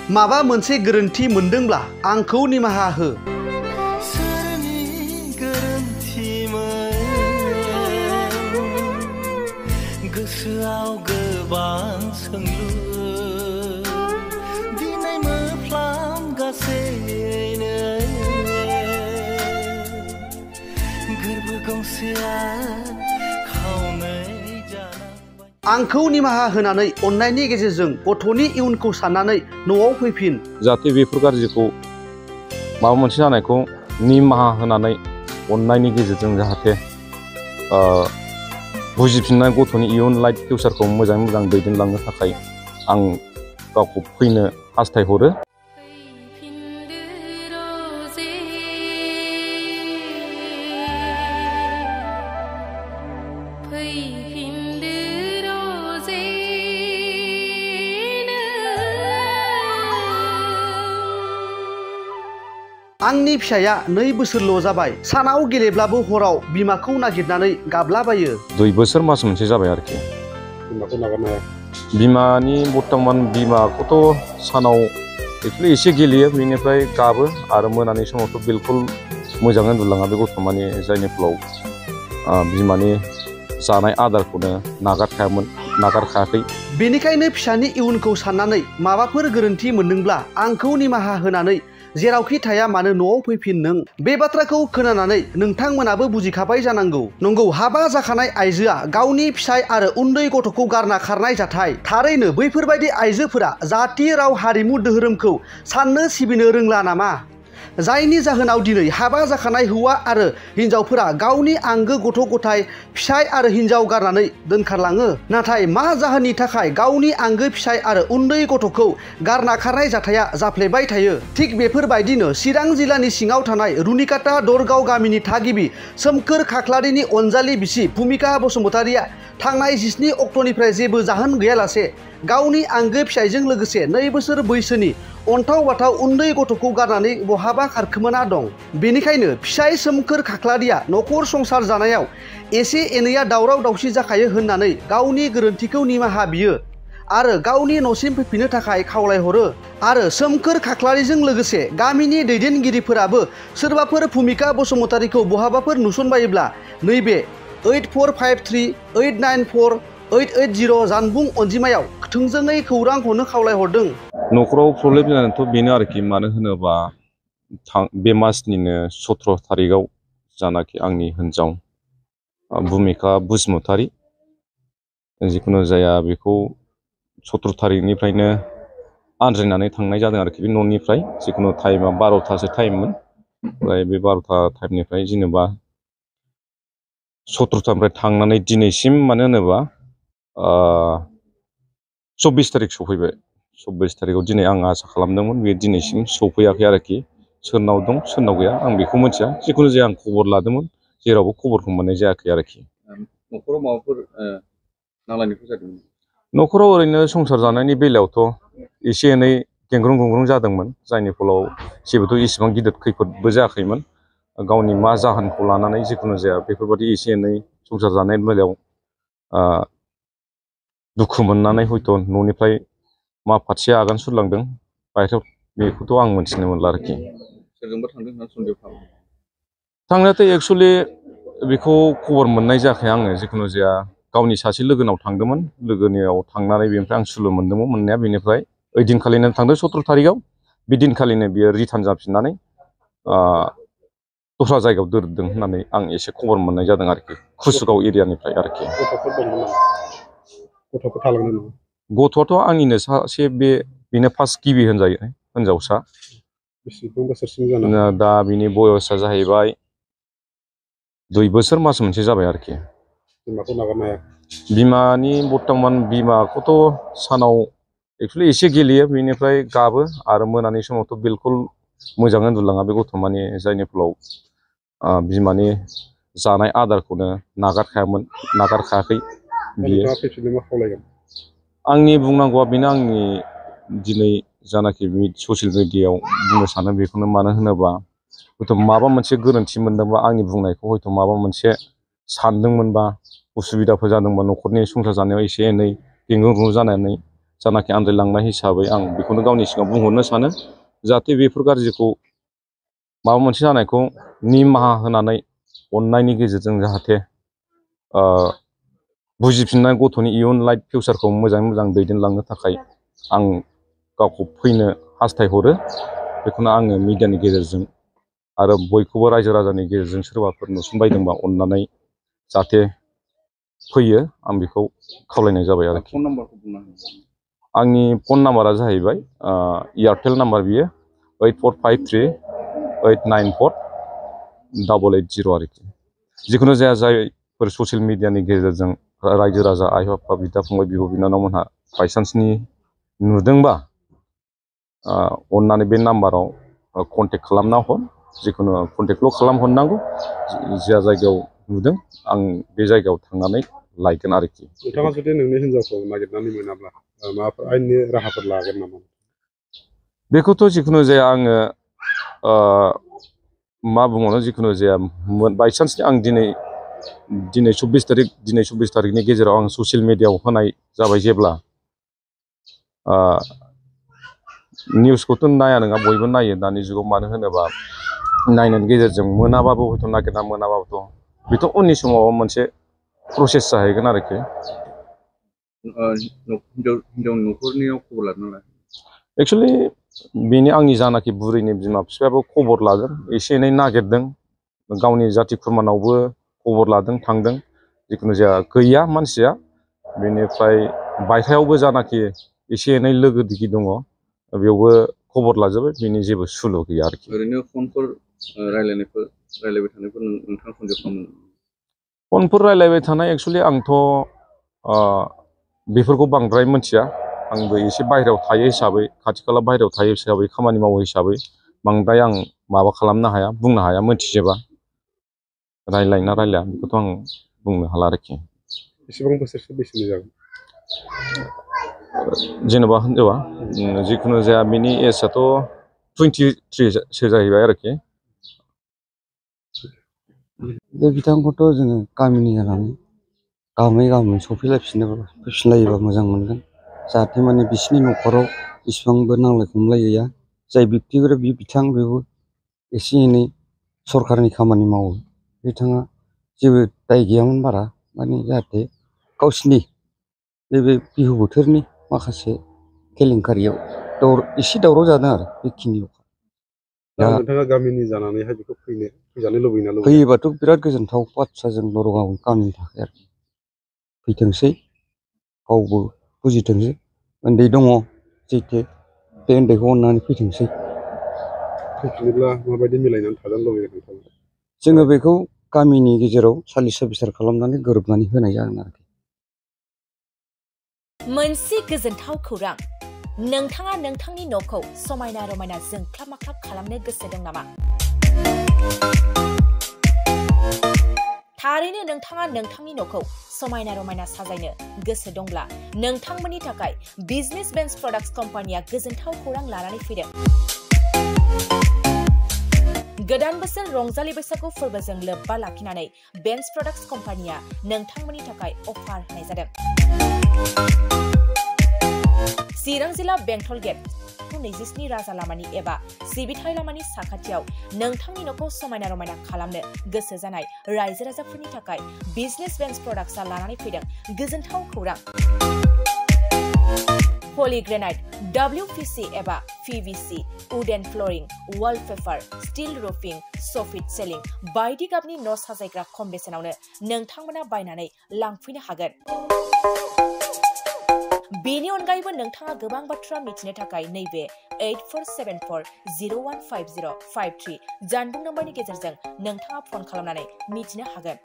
माबा मोनसे गोरोन्थि मोनदोंब्ला आंखौ निमाहा हो। सोरनि गोरोन्थिमोन गोसोआव गोबां सोंलु दिनै मोफ्लामगासैनो गोरबो गंसेया खावनै जानांबाय। आंखौ निमाहा होनानै अननायनि गेजेरजों गथ'नि इयुनखौ साननानै न'आव फैफिन। जाहाथे बेफोर गाज्रिखौ माबा मोनसे जानायखौ निमाहा होनानै अननायनि गेजेरजों जाहाथे बुजिफिननाय गथ'नि इयुन लाइफ फिउचारखौ मोजाङै मोजां दैदेनलांनो थाखाय आं गावखौ फैनो हास्थायहरो। आंनि फिसाया 2 बोसोरल' जाबाय। सानाव गेलेब्लाबो हराव बिमाखौ नागिरनानै गाबलाबायो। 2 बोसोर मास मोनसे जाबाय आरोखि। बिमाखौ नागारनो हाया। बिमानि बर्थमान बिमाखौथ' सानाव एक्चुअलि एसे गेलेयो, बेनिफ्राय गाबो आरो मोनानि समावथ' बिलकुल मोजाङै उन्दुलाङा बे गथ', माने जायनि फलाव बिमानि जानाय आदारखौनो नागारखायाखै। बेनिखायनो फिसानि इयुनखौ साननानै माबाफोर गोरोन्थि मोनदोंब्ला आंखौ निमाहा होनानै जेरावखि थाया मानो न'आव फैफिन। नों बे बाथ्राखौ खोनानानै नोंथांमोनाबो बुजिखाबाय जानांगौ। नंगौ, हाबा जाखानाय आइजोआ गावनि फिसाय आरो उन्दै गथ'खौ गारना खारनाय जाथाय। थारैनो बैफोरबायदि आइजोफोरा जाति, राव, हारिमु, धोरोमखौ साननो सिबिनो रोंला नामा? जायनि जाहोनाव दिनै हाबा जाखानाय हौवा आरो हिन्जावफोरा गावनि आंगो गथ' गथाय, फिसाय आरो हिन्जाव गारनानै दोनखारलाङो। नाथाय मा जाहोननि थाखाय गावनि आंगो फिसाय आरो उन्दै गथ'खौ गारना खारनाय जाथाया जाफ्लेबाय थायो? थिग बेफोरबायदिनो चिरां जिल्लानि सिङाव थानाय रुनिकाटा दरगाव गामिनि थागिबि सोमखोर खाख्लारिनि अनजालि बिसि भुमिका बसुमतारिया थांनाय 17 अक्ट'निफ्राय जेबो जाहोन गैयालासे गावनि आंगो फिसायजों लोगोसे 2 बोसोर बैसोनि अन्थाव बाथाव उन्दै गथ'खौ गारनानै बहाबा खारखोमाना दं। बेनिखायनो फिसाय सोमखोर खाख्लारिया न'खर संसार जानायाव एसे एनैया दावराव दावसि जाखायो होननानै गावनि गोरोन्थिखौ निमाहा बियो आरो गावनि न'सिम फैफिननो थाखाय खावलायहरो। आरो सोमखोर खाख्लारिजों लोगोसे गामिनि दैदेनगिरिफोराबो सोरबाफोर भुमिका बसुमतारिखौ बहाबाफोर नुसनबायोब्ला नैबे 8453894880 जानबुं अनजिमायाव थोंजोङै खौरां हरनो खावलायहरदों। न'खराव प्रब्लेम जानायाथ' बेनो आरोखि, मानो होनोबा बे मासनिनो 17 थारिखआव जानाखि आंनि हिन्जाव भुमिका बसुमतारि, जिखुनु जाया बेखौ 17 थारिखनिफ्रायनो आनज्रायनानै थांनाय जादों आरोखि बे न'निफ्राय। जिखुनु टाइमा 12थासो टाइममोन, ओमफ्राय बे 12था टाइमनिफ्राय जेनेबा 17थानिफ्राय थांनानै दिनैसिम मानो होनोबा 24 थारिख सफैबाय। 24 थारिखआव दिनै आं आसा खालामदोंमोन, बे दिनैसिम सफैयाखै आरोखि। सोरनाव दं सोरनाव गैया आं बेखौ मिथिया। जिखुनु जाया आं खबर लादोंमोन, जेरावबो खबरखौ मोननाय जायाखै आरोखि। न'खराव माबाफोर नांलायनायफोर जादोंमोन? न'खराव ओरैनो संसार जानायनि बेलायावथ' एसे एनै गेंग्रुं गुंग्रुं जादोंमोन, जायनि फलाव जेबोथ' इसेबां गिदिर खैफोदबो जायाखैमोन। गावनि मा जाहोनखौ लानानै जिखुनु जाया बेफोरबायदि एसे एनै संसार जानाय बेलायाव दुखु मोननानै हयथ' न'निफ्राय मा फारसे आगान सुरलांदों बायहेरायाव, बेखौथ' आं मोनथिनो मोनला आरोखि। सोरजोंबा थांदों होनना सन्देह खालामो? थांनायाथ' एक्सुवेलि बेखौ खबर मोननाय जायाखै आङो। जिखुनु जाया गावनि सासे लोगोनाव थांदोंमोन, लोगोनियाव थांनानै बेनिफ्राय आं सुलु मोनदोंमोन मोननाया। बेनिफ्राय ओइदिनखालिनो थांदों 17 थारिखआव, बे दिनखालिनो बियो रिटार्न जाफिननानै दस्रा जायगायाव दोनदों होननानै आं एसे खबर मोननाय जादों आरोखि, कुसुगाव एरियानिफ्राय आरोखि। गथ'फोर दंमोन नामा? गथ'फोर थालांदों नामा? गथ'आथ' आंनिनो सासे, बेनो फार्स्ट गिबि होनजायो, हिन्जावसा। बेसेबां बोसोरसिम जानो? दा बिनि बयसा जाहैबाय 2 बोसोर मास मोनसे जाबाय आरोखि। बिमाखौ नागारनो हाया। बिमानि बर्थमान बिमाखौथ' सानाव एक्चुअलि एसे गेलेयो, बेनिफ्राय गाबो आरो मोनानि समावथ' बिलकुल मोजाङै उन्दुलाङा बे गथ', माने जायनि फलाव बिमानि जानाय आदारखौनो नागारखायाखै बियो। मा खावलायगोन? आंनि बुंनांगौआ बेनो, आंनि दिनै जानाखि ससियेल मिडियायाव बुंनो सानो बेखौनो। मानो होनोबा हयथ' माबा मोनसे गोरोन्थि मोनदोंबा आंनि बुंनायखौ हयथ' माबा मोनसे सानदोंमोनबा, उसुबिदाफोर जादोंबा न'खरनि संसार जानायाव एसे एनै गेंग्रुं गुंग्रुं जानानै जानाखि आन्दायलांनाय हिसाबै आं बेखौनो गावनि सिगाङाव बुंहरनो सानो जाहाथे बेफोर गाज्रिखौ माबा मोनसे जानायखौ निमाहा होनानै अननायनि गेजेरजों जाहाथे बुजिफिननाय गथ'नि इयुन लाइफ फिउचारखौ मोजाङै मोजां दैदेनलांनो थाखाय आं गावखौ फैनो हास्थायहरो बेखौनो आङो मिडियानि गेजेरजों आरो बयखौबो रायजो राजानि गेजेरजों सोरबाफोर नुसनबायदोंबा अननानै जाहाथे फैयो आं बेखौ खावलायनाय जाबाय आरोखि। फन नाम्बारखौ बुंना हो। आंनि फन नाम्बारा जाहैबाय एयारटेल नाम्बार बियो 8453894880 आरोखि। जिखुनु जाया जायफोर ससियेल मिडियानि गेजेरजों रायजो राजा आइ आफा बिदा फंबाय बिब' बिनानावमोनहा बायसान्सनि नुदोंबा अननानै बे नाम्बाराव कन्टेक्ट खालामना हर जिखुनु कन्टेक्टल' खालामहरनांगौ जा जायगायाव नुदों आं बे जायगायाव थांनानै लायगोन आरोखि। नोंथाङा जुदि नोंनि हिन्जावखौ नागिरनानै मोनाब्ला माबाफोर आयेननि राहाफोर लागोन नामा? बेखौथ' जिखुनु जाया आङो मा बुंबावनो जिखुनु जाया बायसान्सनि आं दिनै 24 तारिखनि गेजेराव आं ससियेल मिडियायाव होनाय जाबाय जेब्ला निउसखौथ' नाया नङा बयबो नायो दानि जुगाव मानो होनोबा नायनायनि गेजेरजों मोनाबाबो हयथ' नागिरना मोनाबाबोथ' बेथ' उननि समाव मोनसे प्रसेस जाहैगोन आरोखि। हिन्जावनि न'खरनियाव खबर लादों नालाय एक्सुवेलि बेनि आंनि जानाखि बुरैनि बिमा बिफायाबो खबर लादों एसे एनै नागिरदों गावनि जाथि खुरमानावबो खबर लादों थांदों जिखुनु जाया गैया मानसिया बेनिफ्राय बायह्रायावबो जानाखि एसे एनै लोगो दिगि दङ बेयावबो खबर लाजोबबाय बेनि जेबो सुलु गैया आरोखि। ओरैनो फनफोर रायलायबाय थानायफोर नोंथाङा सन्देह खालामो? फनफोर रायलायबाय थानाय एक्सुवेलि आंथ' बेफोरखौ बांद्राय मिथिया आंबो एसे बाहेरायाव थायो हिसाबै खाथि खाला बाहेरायाव थायो हिसाबै खामानि मावो हिसाबै बांद्राय आं माबा खालामनो हाया बुंनो हाया मिथिजोबा रायलायना रायलाया बेखौथ' आं बुंनो हाला आरोखि। बेसेबां बोसोरसो बैसोनि जागोन? जेनेबा हिनजावा जिखुनु जाया बिनि एजआथ' 23सो जाहैबाय आरोखि। बे बिथांखौथ' जोङो गामिनि जानानै गाहामै फैफिनलायोबा मोजां मोनगोन जाहाथे माने बिसिनि न'खराव इसिबांबो नांलाय खमलाय गैया जाय बिबथिफोर बिथां बेबो एसे एनै सरकारनि खामानि मावो बिथाङा जेबो दाय गैयामोन बारा माने जाहाथे गावसिनि नैबे बिहु बोथोरनि माखासे केलेंकारियाव एसे दावराव जादों आरो बेखिनियाव। दा नोंथाङा गामिनि जानानैहाय बेखौ फैजानो लुबैना लुबैया? फैयोबाथ' बिराद गोजोनथाव बाथ्रा जों बर' गामिनि थाखाय आरो फैथोंसै गावबो बुजिथोंसै उन्दै दङ जिहेथु बे उन्दैखौ अननानै फैथोंसै। फैफिनोब्ला माबायदि मिलायनानै थाजानो लुबैयो नोंथाङा? जोङो बेखौ गामिनि गेजेराव सालिसा बिसार खालामनानै गोरोबनानै होनाय जागोन आरोखि। मोनसे गोजोनथाव खौरां, नोंथाङा नोंथांनि न'खौ समायना रमायना जोंख्लाब माख्लाब खालामनो गोसो दं नामा? थारैनो नोंथाङा नोंथांनि न'खौ समायना रमायना साजायनो गोसो दंब्ला नोंथांमोननि थाखाय बिजनेस बेन्स प्रडाक्ट्स कम्पानिया गोजोनथाव खौरां लानानै फैदों। गोदान बोसोर रंजालि बैसागु फोरबोजों लोब्बा लाखिनानै बेन्स प्रडाक्ट्स कम्पानिया नोंथांमोननि थाखाय अफार होनाय जादों। चिरां जिल्ला बेंटल गेट 27 राजा लामानि एबा सिबिथाय लामानि साखाथियाव नोंथांनि न'खौ समायना रमायना खालामनो गोसो जानाय रायजो राजाफोरनि थाखाय बिजनेस बेन्स प्रडाक्ट्सआ लानानै फैदों गोजोनथाव खौरां। पलिग्रेनाइट, WPC एबा PVC, wooden flooring, wallpaper, steel roofing, soffit ceiling बायदि गाबनि न' साजायग्रा खम बेसेनावनो नोंथांमोना बायनानै लांफैनो हागोन। बेनि अनगायैबो नोंथाङा गोबां बाथ्रा मिथिनो थाखाय नैबे 8474015053 जानबुं नम्बरनि गेजेरजों नोंथाङा फन खालामनानै मिथिनो हागोन।